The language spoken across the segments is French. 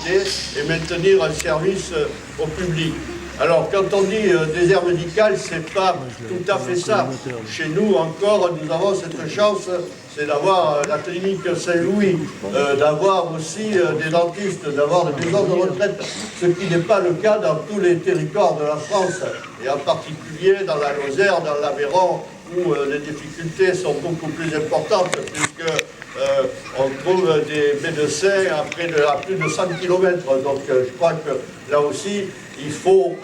d'activité et maintenir un service au public. Alors, quand on dit désert médical, c'est pas tout à fait ça. Chez nous, encore, nous avons cette chance, c'est d'avoir la clinique Saint-Louis, d'avoir aussi des dentistes, d'avoir des maisons de retraite, ce qui n'est pas le cas dans tous les territoires de la France, et en particulier dans la Lozère, dans l'Aveyron, où les difficultés sont beaucoup plus importantes, puisque on trouve des médecins à plus de 100 km. Donc je crois que là aussi, il faut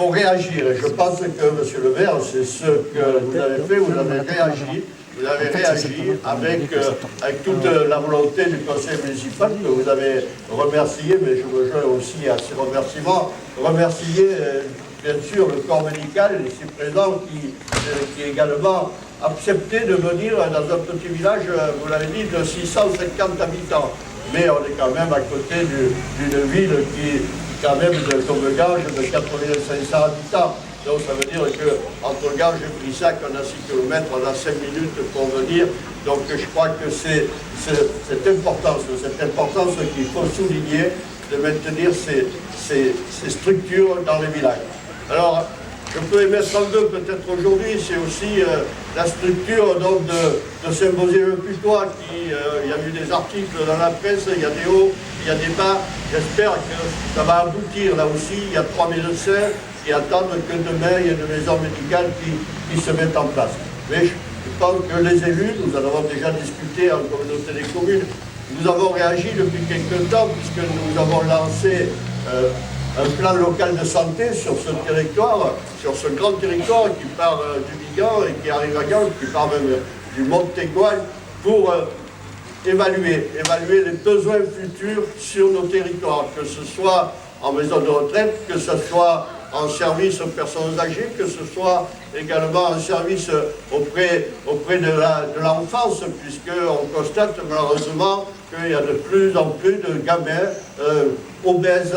réagir. Et je pense que, monsieur le maire, c'est ce que vous avez fait, vous avez réagi. Vous avez réagi avec toute la volonté du conseil municipal que vous avez remercié, mais je me joins aussi à ces remerciements. Remercier bien sûr le corps médical ici présent qui également accepté de venir dans un petit village, vous l'avez dit, de 650 habitants. Mais on est quand même à côté d'une ville qui quand même comme Ganges de 4500 habitants. Donc ça veut dire qu'entre Ganges et Brissac, on a 6 km, on a 5 minutes pour venir. Donc je crois que c'est cette importance qu'il faut souligner de maintenir ces structures dans les villages. Alors, je peux émettre un vœu peut-être aujourd'hui, c'est aussi la structure donc, de Saint-Bosé-le-Putois, il y a eu des articles dans la presse, il y a des hauts, il y a des bas. J'espère que ça va aboutir là aussi. Il y a 3 médecins qui attendent que demain il y ait une maison médicale qui se mette en place. Mais je pense que les élus, nous en avons déjà discuté en communauté des communes, nous avons réagi depuis quelques temps puisque nous avons lancé un plan local de santé sur ce territoire, sur ce grand territoire qui part du Vigan et qui arrive à Ganges, qui part même du Montégoal, pour évaluer les besoins futurs sur nos territoires, que ce soit en maison de retraite, que ce soit en service aux personnes âgées, que ce soit également en service auprès de l'enfance, puisqu'on constate malheureusement qu'il y a de plus en plus de gamins obèses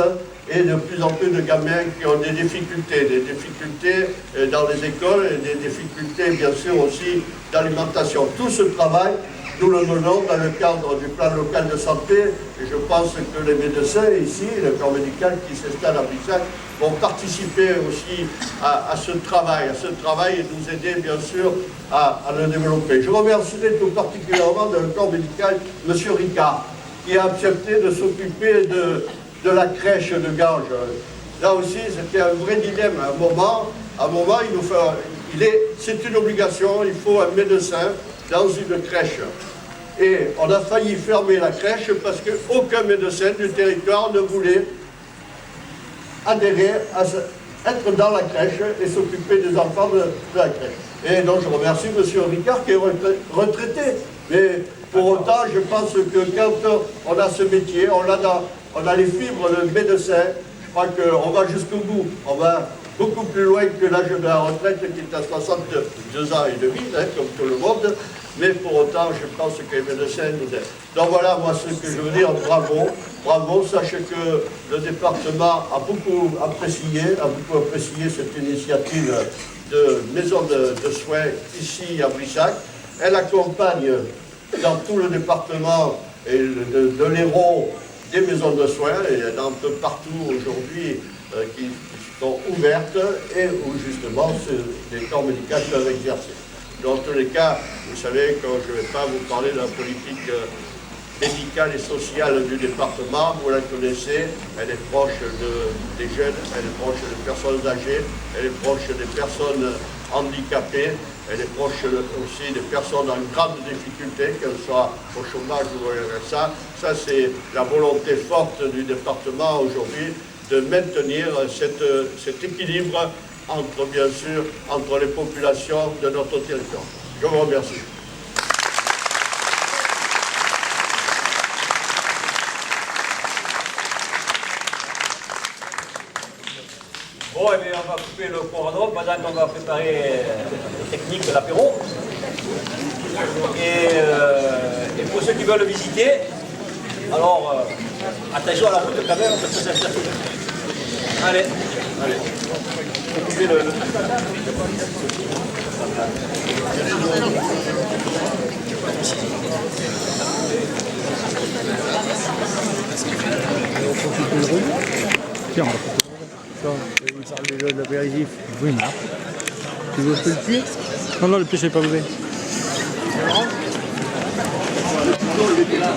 et de plus en plus de gamins qui ont des difficultés dans les écoles et des difficultés bien sûr aussi d'alimentation. Tout ce travail, nous le menons dans le cadre du plan local de santé et je pense que les médecins ici, le corps médical qui s'installe à Brissac, vont participer aussi à ce travail et nous aider bien sûr à le développer. Je remercierai tout particulièrement le corps médical, M. Ricard, qui a accepté de s'occuper de la crèche de Ganges. Là aussi, c'était un vrai dilemme. À un moment, c'est une obligation, il faut un médecin dans une crèche. Et on a failli fermer la crèche parce qu'aucun médecin du territoire ne voulait adhérer être dans la crèche et s'occuper des enfants de la crèche. Et donc je remercie M. Ricard qui est retraité. Mais pour autant, je pense que quand on a ce métier, on a les fibres de médecin, je crois qu'on va jusqu'au bout. On va beaucoup plus loin que l'âge de la retraite qui est à 62 ans et demi, comme tout le monde. Mais pour autant, je pense que les médecins nous aident. Donc voilà, moi, ce que je veux dire, bravo. Sachez que le département a beaucoup apprécié cette initiative de maison de soins ici à Brissac. Elle accompagne dans tout le département et de l'Hérault des maisons de soins, et il y en a un peu partout aujourd'hui qui sont ouvertes et où justement les corps médicaux peuvent exercer. Dans tous les cas, vous savez que je ne vais pas vous parler de la politique médicale et sociale du département, vous la connaissez, elle est proche des jeunes, elle est proche des personnes âgées, elle est proche des personnes handicapées, elle est proche aussi des personnes en grande difficulté, qu'elles soient au chômage ou au RSA. Ça, c'est la volonté forte du département aujourd'hui de maintenir cet équilibre entre les populations de notre territoire. Je vous remercie. Bon, eh bien, on va couper le cordon pendant qu'on va préparer la technique de l'apéro. Et pour ceux qui veulent visiter, alors attention à la route quand même, parce que ça circule. Allez. Allez. Faut couper le Tiens, l'apéritif. Oui, non. Tu veux que je le cuire? Non, non, le pied, je l'ai pas levé. il était là.